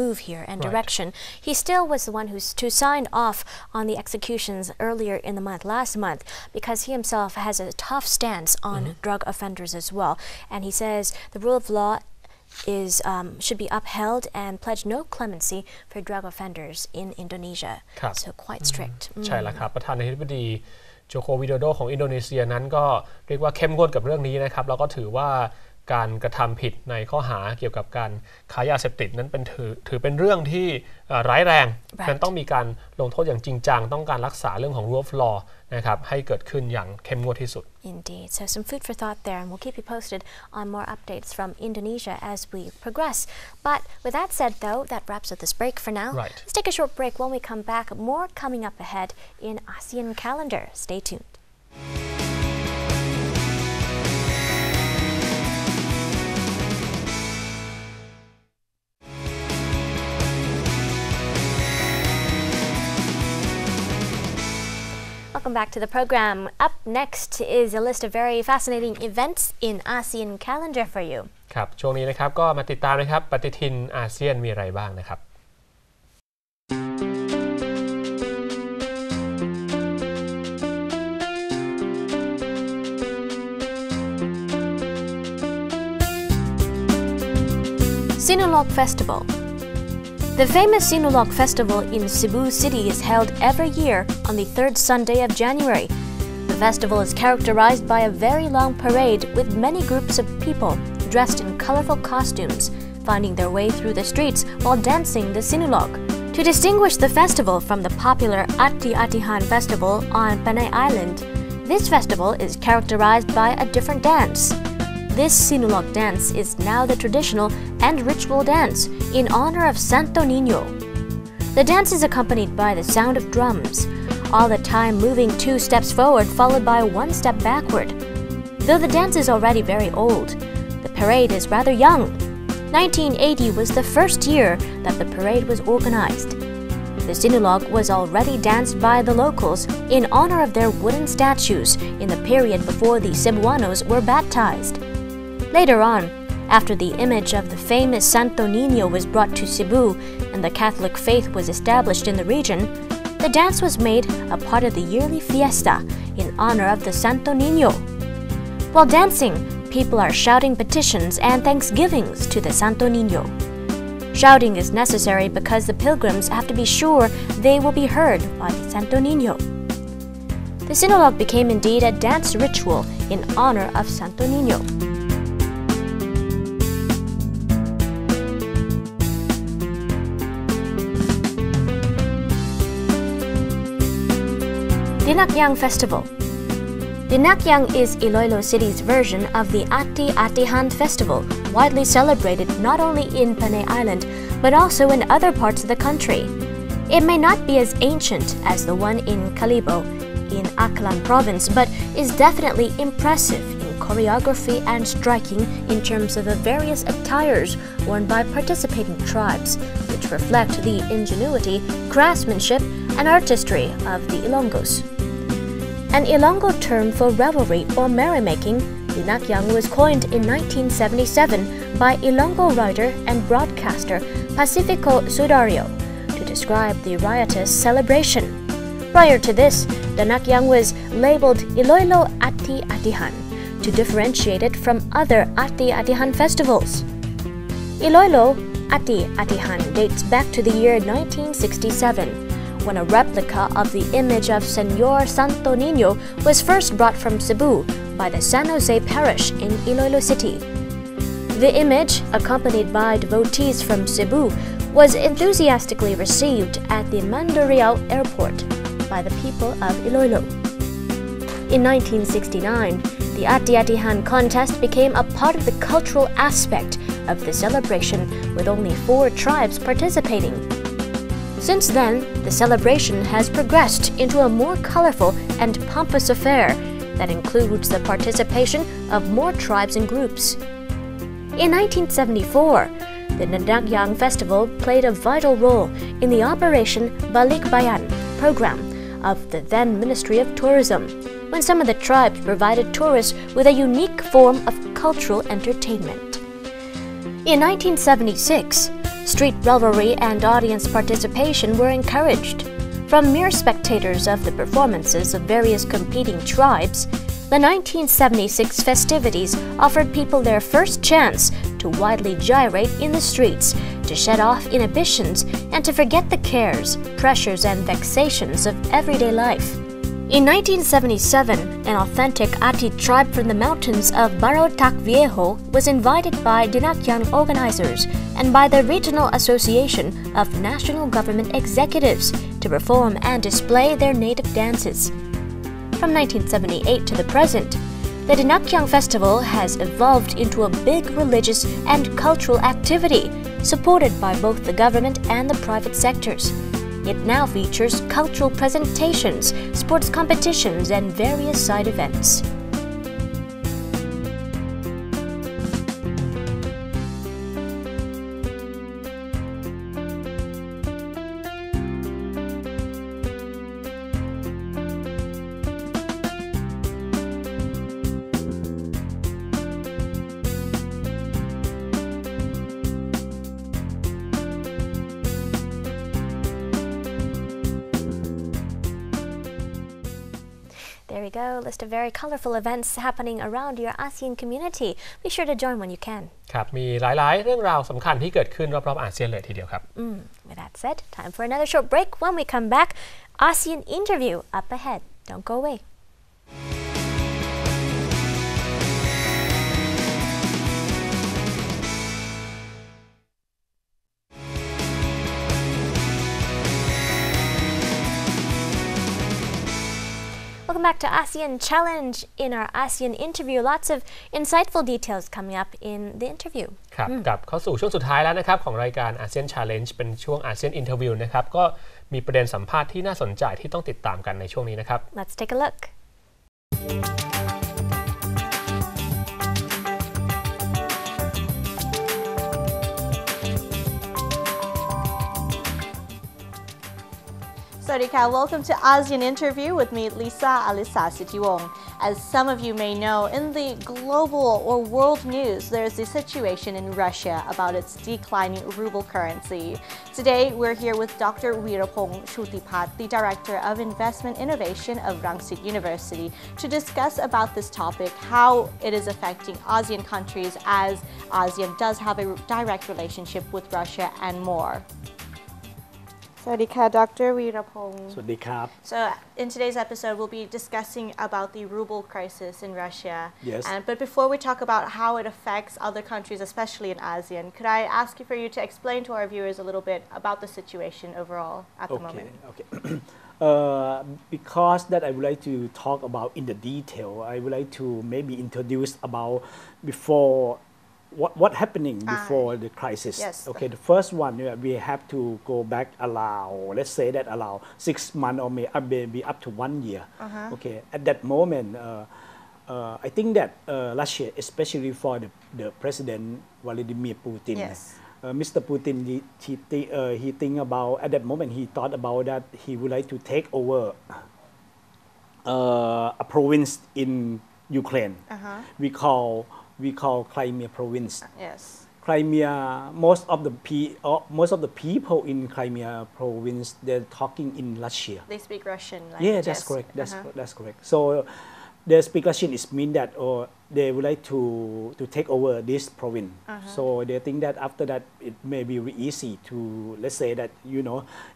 move here and direction, he still was the one who signed off on the executions earlier in the month, last month, because he himself has a tough stance on drug offenders as well. And he says the rule of law should be upheld and pledge no clemency for drug offenders in Indonesia. So quite strict. ใช่แล้วครับประธานาธิบดีโจโควิโดโดของอินโดนีเซียนั้นก็เรียกว่าเข้มงวดกับเรื่องนี้นะครับแล้วก็ถือว่าการกระทำผิดในข้อหาเกี่ยวกับการค้ายาเสพติดนั้นเป็นถือเป็นเรื่องที่ร้ายแรงนั้นต้องมีการลงโทษอย่างจริงจังต้องการรักษาเรื่องของ rule of law นะครับให้เกิดขึ้นอย่างเข้มงวดที่สุด Indeed. So some food for thought there, and we'll keep you posted on more updates from Indonesia as we progress. But with that said, though, that wraps up this break for now. Right. Let's take a short break. When we come back, more coming up ahead in ASEAN calendar. Stay tuned. Welcome back to the program. Up next is a list of very fascinating events in ASEAN calendar for you. ครับช่วงนี้นะครับก็มาติดตามนะครับปฏิทินอาเซียนมีอะไรบ้างนะครับ Sinulog Festival.The famous Sinulog Festival in Cebu City is held every year on the third Sunday of January. The festival is characterized by a very long parade with many groups of people dressed in colorful costumes, finding their way through the streets while dancing the Sinulog. To distinguish the festival from the popular Ati-Atihan Festival on Panay Island, this festival is characterized by a different dance.This Sinulog dance is now the traditional and ritual dance in honor of Santo Niño. The dance is accompanied by the sound of drums, all the time moving 2 steps forward followed by 1 step backward. Though the dance is already very old, the parade is rather young. 1980 was the first year that the parade was organized. The Sinulog was already danced by the locals in honor of their wooden statues in the period before the Cebuanos were baptized.Later on, after the image of the famous Santo Niño was brought to Cebu and the Catholic faith was established in the region, the dance was made a part of the yearly fiesta in honor of the Santo Niño. While dancing, people are shouting petitions and thanksgivings to the Santo Niño. Shouting is necessary because the pilgrims have to be sure they will be heard by the Santo Niño. The Sinulog became indeed a dance ritual in honor of Santo Niño.Dinakyang Festival. Dinakyang is Iloilo City's version of the Ati-Atihan Festival, widely celebrated not only in Panay Island but also in other parts of the country. It may not be as ancient as the one in Kalibo in Aklan province, but is definitely impressive in choreography and striking in terms of the various attires worn by participating tribes, which reflect the ingenuity, craftsmanship, and artistry of the Ilonggos. An Ilonggo term for revelry or merrymaking, Dinakyang was coined in 1977 by Ilonggo writer and broadcaster Pacifico Sudario to describe the riotous celebration. Prior to this, Dinakyang was labeled Iloilo Ati Atihan to differentiate it from other Ati Atihan festivals. Iloilo Ati Atihan dates back to the year 1967, when a replica of the image of Señor Santo Niño was first brought from Cebu by the San Jose Parish in Iloilo City. The image, accompanied by devotees from Cebu, was enthusiastically received at the Mandurriao Airport by the people of Iloilo. In 1969, the Ati-Atihan contest became a part of the cultural aspect of the celebration, with only 4 tribes participating. Since then, the celebration has progressed into a more colorful and pompous affair that includes the participation of more tribes and groups. In 1974, the Dinakyang Festival played a vital role in the Operation Balik Bayan program of the then Ministry of Tourism, when some of the tribes provided tourists with a unique form of cultural entertainment. In 1976, street revelry and audience participation were encouraged. From mere spectators of the performances of various competing tribes, the 1976 festivities offered people their first chance to widely gyrate in the streets, to shed off inhibitions, and to forget the cares, pressures, and vexations of everyday life. In 1977, an authentic Ati tribe from the mountains of Barotac Viejo was invited by Dinakyang organizers and by the Regional Association of National Government Executives to perform and display their native dances. From 1978 to the present, the Dinakyang Festival has evolved into a big religious and cultural activity supported by both the government and the private sectors. It now features cultural presentations, sports competitions, and various side events. There we go, list of very colorful events happening around your ASEAN community. Be sure to join when you can. ครับมีหลายๆเรื่องราวสำคัญที่เกิดขึ้นรอบๆอาเซียนเลยทีเดียวครับ With that said, time for another short break. When we come back, ASEAN Interview up ahead. Don't go away. Welcome back to ASEAN Challenge. In our ASEAN Interview, lots of insightful details coming up in the interview. ครับกลับเข้าสู่ช่วงสุดท้ายแล้วนะครับของรายการ ASEAN Challenge เป็นช่วง ASEAN Interview นะครับก็มีประเด็นสัมภาษณ์ที่น่าสนใจที่ต้องติดตามกันในช่วงนี้นะครับ Let's take a look. Sawadika, welcome to ASEAN Interview with me, Lisa Alisa Sitiwong. As some of you may know, in the global or world news, there's a situation in Russia about its declining ruble currency. Today, we're here with Dr. Weerapong Shutipat, the Director of Investment Innovation of Rangsit University, to discuss about this topic, how it is affecting ASEAN countries as ASEAN does have a direct relationship with Russia and more. Sawadika, Dr. Weerapong. Sawadika. So in today's episode, we'll be discussing about the ruble crisis in Russia. Yes. But before we talk about how it affects other countries, especially in ASEAN, could I ask you for you to explain to our viewers a little bit about the situation overall at the moment? Okay. Because that I would like to talk about in the detail, I would like to maybe introduce about before what happening before the crisis. Yes. Okay, the first one we have to go back let's say that allow 6 months or maybe up to 1 year. Okay, at that moment, I think that Russia, especially for the President Vladimir Putin. Yes. Mr. Putin, he think about at that moment he thought about that he would like to take over a province in Ukraine. We call Crimea province. Yes. Crimea, most of the people in Crimea province they're talking in Russia. They speak Russian. Yeah, that's correct. That's correct. So the speak Russian is mean that they would like to take over this province. So they think that after that it may be easy to, let's say that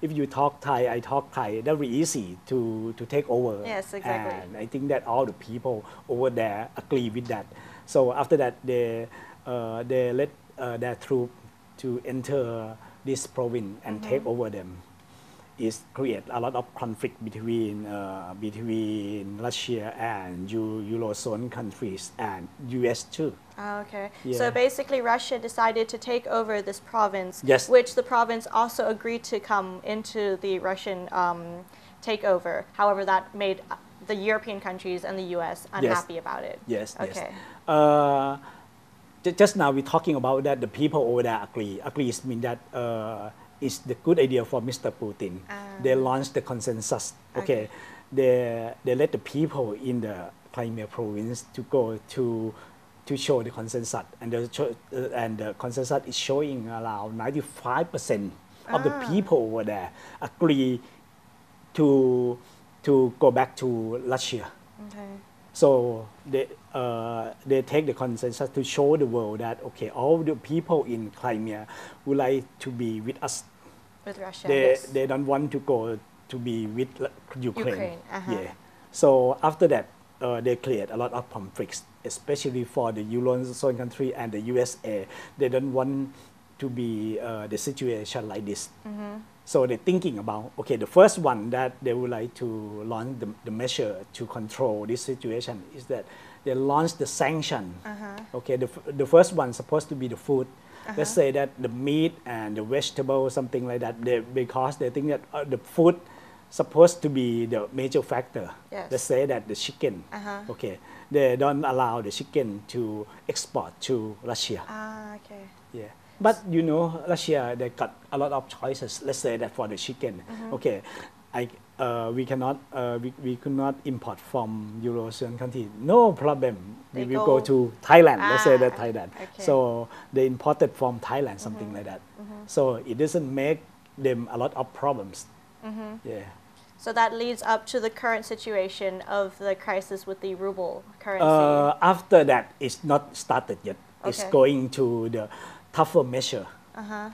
if you talk Thai, I talk Thai, that will be easy to take over. Yes, exactly. And I think that all the people over there agree with that. So after that they let their troop to enter this province and take over them. Is create a lot of conflict between Russia and Eurozone countries and US too. Okay. Yeah. So basically Russia decided to take over this province, Yes. which the province also agreed to come into the Russian takeover. However, that made the European countries and the US unhappy about it. Yes. Okay. Yes. Just now we're talking about that the people over there agree. Agrees mean that it's the good idea for Mr. Putin. They launched the consensus. Okay. They let the people in the Crimea province to go to show the consensus, and the consensus is showing around 95% of the people over there agree to go back to Russia. Okay. So they take the consensus to show the world that okay, all the people in Crimea would like to be with us. With Russia. They don't want to go to be with Ukraine. Yeah. So after that, they create a lot of conflicts, especially for the Eurozone country and the USA. They don't want to be the situation like this. So they're thinking about, okay, the first one that they would like to launch the measure to control this situation is that they launch the sanction. Okay, the first one supposed to be the food. Let's say that the meat and the vegetable, something like that, because they think that the food supposed to be the major factor. Yes. Let's say that the chicken, okay, they don't allow the chicken to export to Russia. Okay. Yeah. But Russia, they got a lot of choices. Let's say that for the chicken, okay, we could not import from Eurozone country. No problem. We will go to Thailand. Let's say that Thailand. Okay. So they imported from Thailand, something like that. So it doesn't make them a lot of problems. Yeah. So that leads up to the current situation of the crisis with the ruble currency. After that, it's not started yet. It's Okay. going to the tougher measure.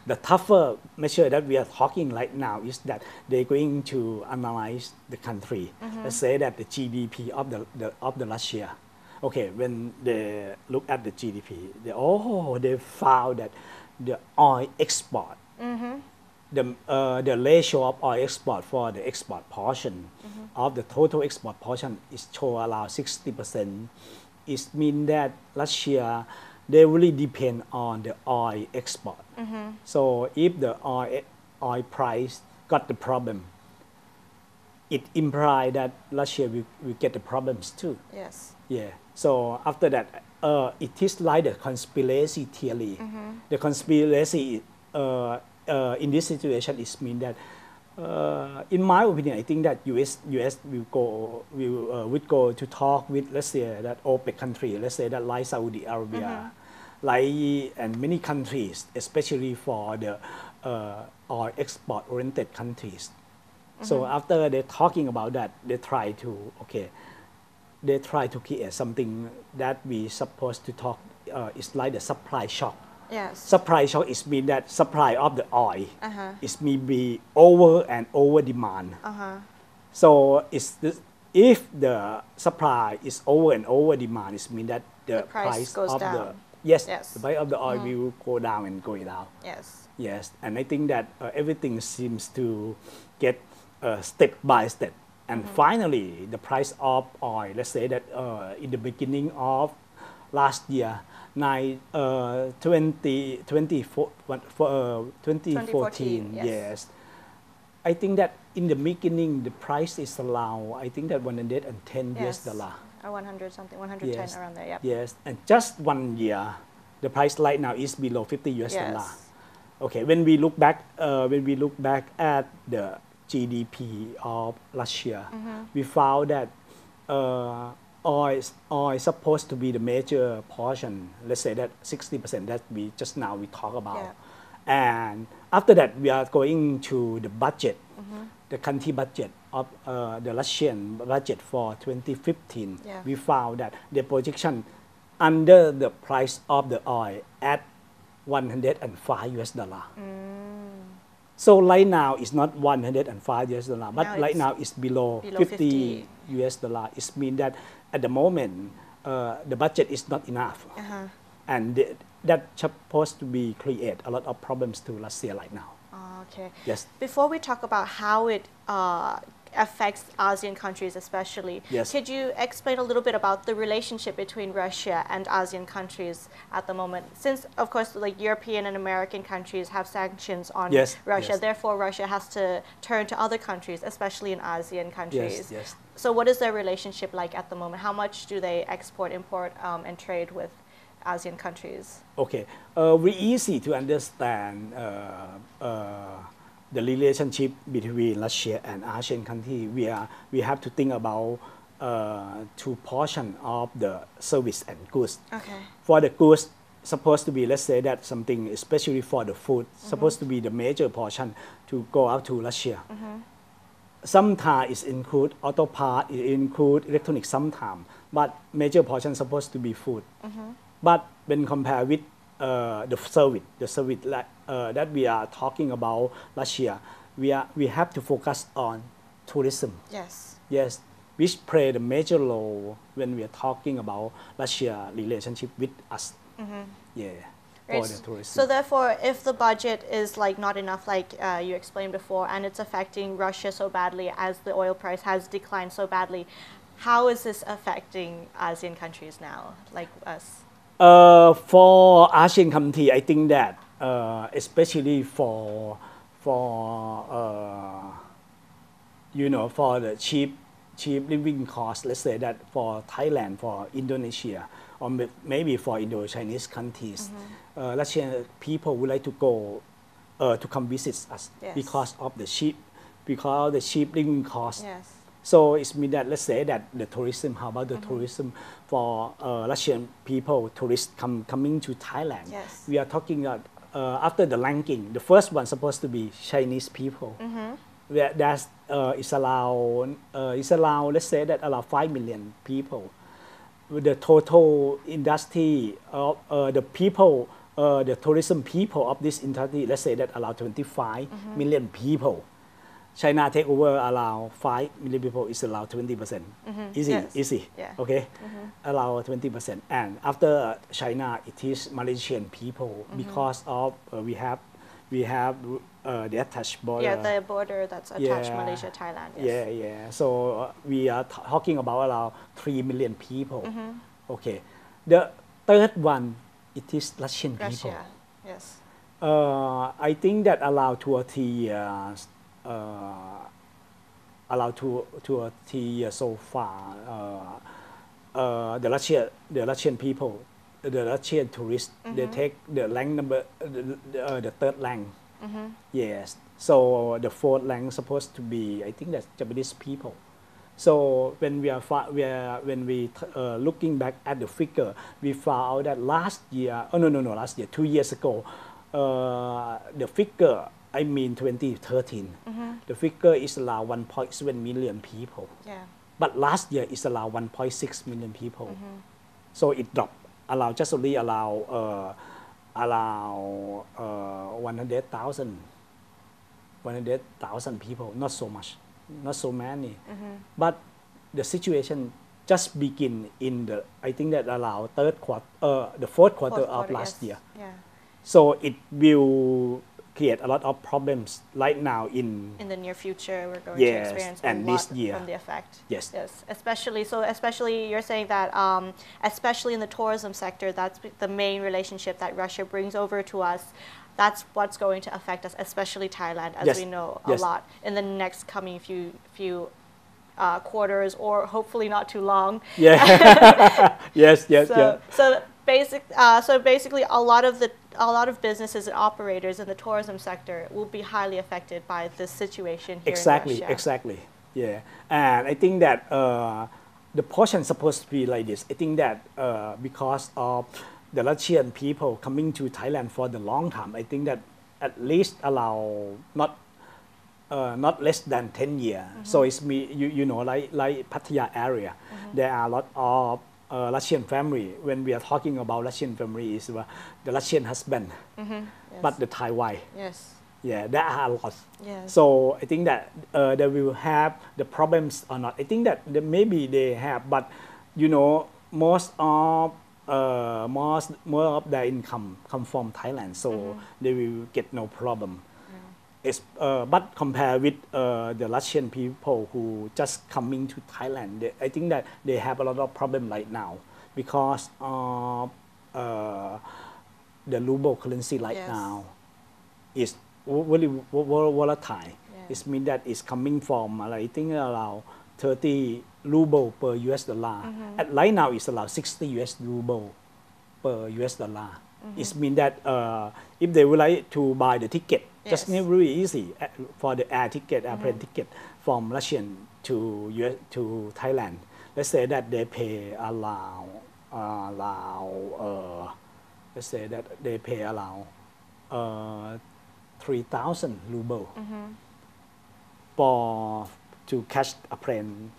The tougher measure that we are talking right now is that they're going to analyze the country. Let's say that the GDP of the Russia. Okay, when they look at the GDP, they found that the oil export, the ratio of oil export for the export portion of the total export portion is show around 60%. It means that Russia, they really depend on the oil export. So if the oil price got the problem, it implies that Russia will get the problems too. Yes. Yeah. So after that, it is like the conspiracy theory. The conspiracy in this situation is mean that, in my opinion, I think that US would go to talk with, let's say that OPEC country, let's say that like Saudi Arabia, and many countries, especially for the oil export oriented countries. So after they're talking about that, they try to create something that we supposed to talk. It's like the supply shock. Yes. Supply shock is mean that supply of the oil is maybe over and over demand. So if the supply is over and over demand, it means that the price goes of down. Yes, Yes. the price of the oil will go down and go down. Yes. Yes, and I think that everything seems to get step by step. And finally, the price of oil, let's say that in the beginning of last year, 2014 yes I think that in the beginning the price is around I think that $110 US dollar or 100 something 110 around there yes and just 1 year the price right now is below $50 US dollar okay when we look back at the GDP of Russia we found that oil is supposed to be the major portion let's say that 60% that we just now we talk about and after that we are going to the budget the country budget of the Russian budget for 2015 we found that the projection under the price of the oil at $105 US dollar so right now it's not $105 US dollar but right now it's below $50 US dollar it means that at the moment the budget is not enough and that's supposed to be create a lot of problems to Russia right now okay yes before we talk about how it affects ASEAN countries especially could you explain a little bit about the relationship between Russia and ASEAN countries at the moment since of course like European and American countries have sanctions on Russia therefore Russia has to turn to other countries especially in ASEAN countries so what is their relationship like at the moment how much do they export import and trade with ASEAN countries okay very easy to understand the relationship between Russia and ASEAN countries, we have to think about two portions of the service and goods. Okay. For the goods, supposed to be, let's say that something, especially for the food, supposed to be the major portion to go out to Russia. Sometimes it include auto part, it include electronics sometimes, but major portion supposed to be food. But when compared with the service that we are talking about Russia, we have to focus on tourism. Yes, which play the major role when we are talking about Russia relationship with us. For the tourism. So therefore, if the budget is like not enough, like you explained before, and it's affecting Russia so badly as the oil price has declined so badly, how is this affecting ASEAN countries now, like us? For ASEAN country, I think that especially for the cheap living cost, let's say that for Thailand, for Indonesia, or maybe for Indo-Chinese countries, Russian people would like to go to come visit us because of the cheap living cost. So it means that let's say that the tourism, how about the tourism for Russian people, tourists coming to Thailand? We are talking about after the ranking, the first one supposed to be Chinese people. That's is around let's say that around 5 million people. The total industry of the people, the tourism people of this industry, let's say that around 25 million people. China take over around 5 million people is around 20%. Easy. Okay, around 20%. And after China, it is Malaysian people because of we have the attached border. The border that's attached Malaysia, Thailand. So we are talking about around 3 million people. Okay, the third one it is Russian people. I think that around 2 or 3 years. Allowed to a year so far. The Russian people, the Russian tourists, they take the rank number, the third rank. Yes. So the fourth rank supposed to be, I think that's Japanese people. So when we looking back at the figure, we found out that last year, 2 years ago, the figure. I mean 2013, the figure is around 1.7 million people. But last year is around 1.6 million people. So it dropped just only around 100,000 people, not so much, not so many. But the situation just begin in I think that around the fourth quarter of last year. So it will create a lot of problems right now in the near future. We're going Yes, to experience a and lot this year. from the effect. Yes. Especially you're saying that especially in the tourism sector, that's the main relationship that Russia brings over to us. That's what's going to affect us, especially Thailand, as Yes. we know a Yes. lot in the next coming few quarters, or hopefully not too long. Yeah. Yes. So basically, a lot of businesses and operators in the tourism sector will be highly affected by this situation here in Russia. Exactly. Yeah, and I think that the portion is supposed to be like this. I think that because of the Russian people coming to Thailand for the long time, I think that at least allow not less than 10 years. So it's you know like Pattaya area, there are a lot of Russian family. When we are talking about Russian family, is the Russian husband, but the Thai wife. Yes. Yeah, there are a lot. Yes. So I think that they will have the problems or not. I think that maybe they have, but you know most of their income come from Thailand, so they will get no problem. But compared with the Russian people who just coming to Thailand, I think that they have a lot of problem right now because of the ruble currency right now is very volatile. It means that it's coming from I think around 30 ruble per US dollar. At right now it's around 60 US ruble per US dollar. It means that if they would like to buy the ticket, just not really easy for the airplane ticket from Russian to US to Thailand. Let's say that they pay around let's say that they pay around 3,000 ruble to catch a plane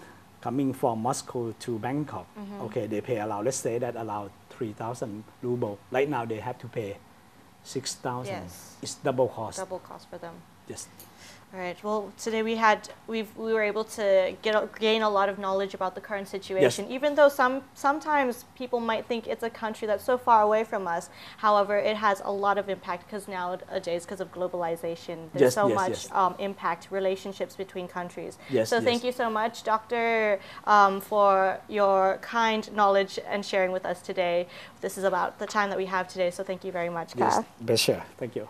coming from Moscow to Bangkok. Okay, they pay around, let's say that around 3,000 ruble. Right now they have to pay 6,000. Yes. It's double cost. Double cost for them. Yes. All right. Well, today we were able to gain a lot of knowledge about the current situation. Even though sometimes people might think it's a country that's so far away from us. However, it has a lot of impact because nowadays, because of globalization, there's so much impact relationships between countries. So thank you so much, Doctor, for your kind knowledge and sharing with us today. This is about the time that we have today. So thank you very much. Yes. Pleasure. Thank you.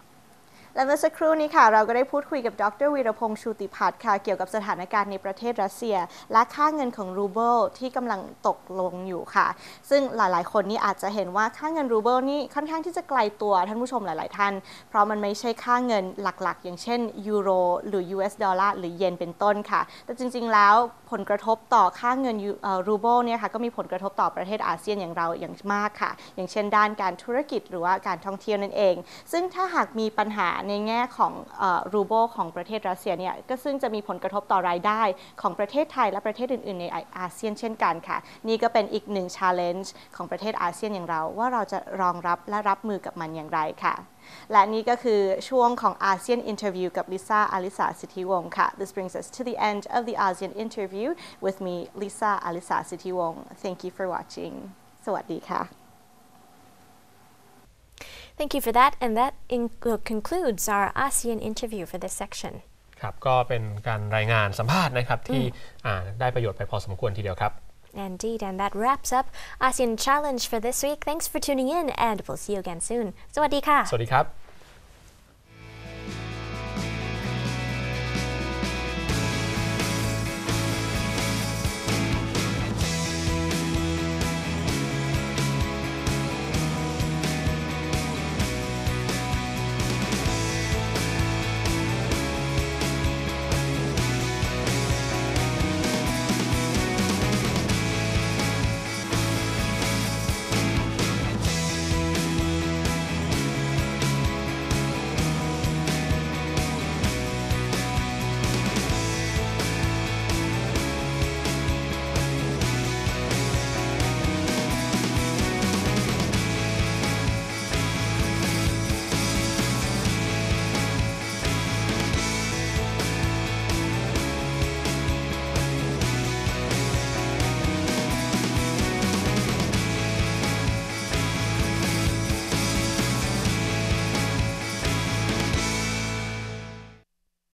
และเมื่อสักครู่นี้ค่ะเราก็ได้พูดคุยกับดร.วีรพงษ์ชูติพัฒน์ค่ะเกี่ยวกับสถานการณ์ในประเทศรัสเซียและค่าเงินของรูเบิลที่กำลังตกลงอยู่ค่ะซึ่งหลายๆคนนี่อาจจะเห็นว่าค่าเงินรูเบิลนี่ค่อนข้างที่จะไกลตัวท่านผู้ชมหลายๆท่านเพราะมันไม่ใช่ค่าเงินหลักๆอย่างเช่นยูโรหรือ US ดอลลาร์หรือเยนเป็นต้นค่ะแต่จริงๆแล้วผลกระทบต่อค่าเงินรูเบิลเนี่ยค่ะก็มีผลกระทบต่อประเทศอาเซียนอย่างเราอย่างมากค่ะอย่างเช่นด้านการธุรกิจหรือว่าการท่องเที่ยวนั่นเองซึ่งถ้าหากมีปัญหาในแง่ของรูเบิลของประเทศรัสเซียเนี่ยก็ซึ่งจะมีผลกระทบต่อรายได้ของประเทศไทยและประเทศอื่นๆในอาเซียนเช่นกันค่ะนี่ก็เป็นอีกหนึ่ง challenge ของประเทศอาเซียนอย่างเราว่าเราจะรองรับและรับมือกับมันอย่างไรค่ะและนี่ก็คือช่วงของ ASEAN Interview กับลิซ่าอลิสาสิทธิวงศ์ค่ะ This brings us to the end of the ASEAN Interview with me Lisa Alisa Sithiwong. Thank you for watching. สวัสดีค่ะThank you for that, and that concludes our ASEAN interview for this section. ครับก็เป็นการรายงานสัมภาษณ์นะครับที่ได้ประโยชน์ไปพอสมควรทีเดียวครับ Indeed, and that wraps up ASEAN Challenge for this week. Thanks for tuning in, and we'll see you again soon. สวัสดีค่ะ สวัสดีครับ